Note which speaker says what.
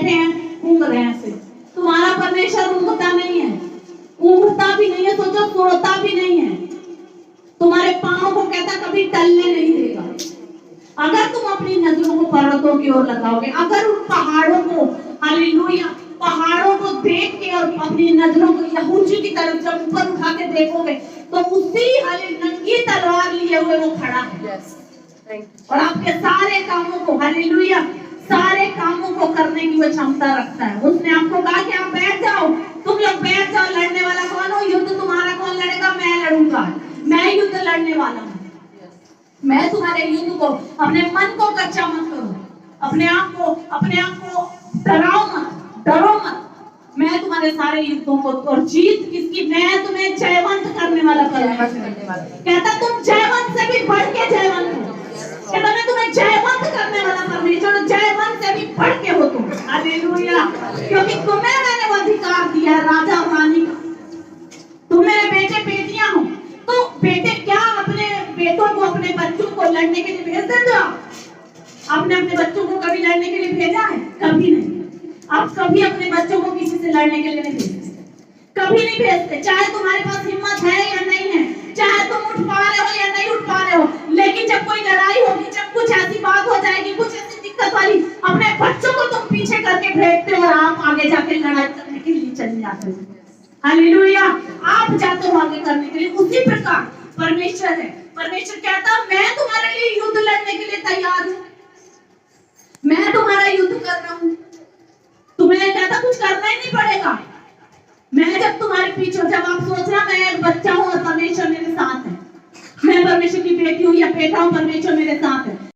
Speaker 1: बैठे हैं ऊँग रहे हैं सिर्फ। तुम्हारा परमेश्वर ऊँगता नहीं है, ऊँगता भी नहीं है, सोचो सोता भी नहीं है। तुम्हारे पाँव को कहता कभी टलने नहीं देगा। अगर तुम अपनी नजरों को पर्वतों की ओर लगाओगे, अगर उन पहाड़ों को, हालेलुया, पहाड़ों को देख के और अपनी नजरों को यहूदी की तरफ जब ऊपर उठा के देखोगे तो उसी नंगी तलवार लिए हुए वो खड़ा है। और आपके सारे कामों को, हालेलुया, सारे कामों को करने की वो क्षमता रखता है। उसने आपको कहा कि आप बैठ जाओ, तुम लोग बैठ जाओ, लड़ने वाला कौन हो? युद्ध तुम्हारा कौन लड़ेगा? मैं लड़ूंगा, मैं युद्ध लड़ने वाला हूँ। मैं तुम्हारे युद्ध को, अपने मन को कच्चा मत करो, अपने आप को डराओ मत, डरो मत। मैं तुम्हारे सारे युद्धों को, और जीत किसकी? मैं तुम्हें जयवंत करने वाला परमेश्वर। कहता तुम जयवंत से भी बढ़ के जयवंत हो। कहता मैं तुम्हें जयवंत करने वाला परमेश्वर, जयवंत से भी बढ़ के हो तुम। हालेलुया, क्योंकि तुम्हें मैंने वो अधिकार दिया है राजा और रानी का। तुम मेरे बेटे बेटियां हो। तो बेटे क्या अपने बेटों को, अपने बच्चों को लड़ने के लिए भेज देते हो? आपने अपने बच्चों को कभी लड़ने के लिए भेजा है? कभी नहीं। आप कभी अपने बच्चों को किसी से लड़ने के लिए नहीं भेजते, कभी नहीं भेजते, चाहे तुम्हारे पास हिम्मत है या नहीं है, चाहे तुम उठ पा रहे हो या नहीं उठ पा रहे हो। लेकिन जब कोई लड़ाई होगी, जब कुछ ऐसी बात हो जाएगी, कुछ ऐसी दिक्कत वाली, अपने बच्चों को तुम पीछे करके भेजते हो और आप आगे जाके लड़ाई करने के लिए चले जाते हो। हालेलुया, आप जाते हो आगे करने के लिए। उसी प्रकार परमेश्वर है। परमेश्वर कहता मैं तुम्हारे लिए युद्ध लड़ने के लिए तैयार हूँ, मैं तुम्हारा युद्ध कर रहा हूँ, तुम्हें कहता कुछ करना ही नहीं पड़ेगा। मैं जब तुम्हारे पीछे, जब आप सोचना मैं एक बच्चा हूँ और परमेश्वर मेरे साथ है, मैं परमेश्वर की बेटी हूँ या बेटा हूँ, परमेश्वर मेरे साथ है,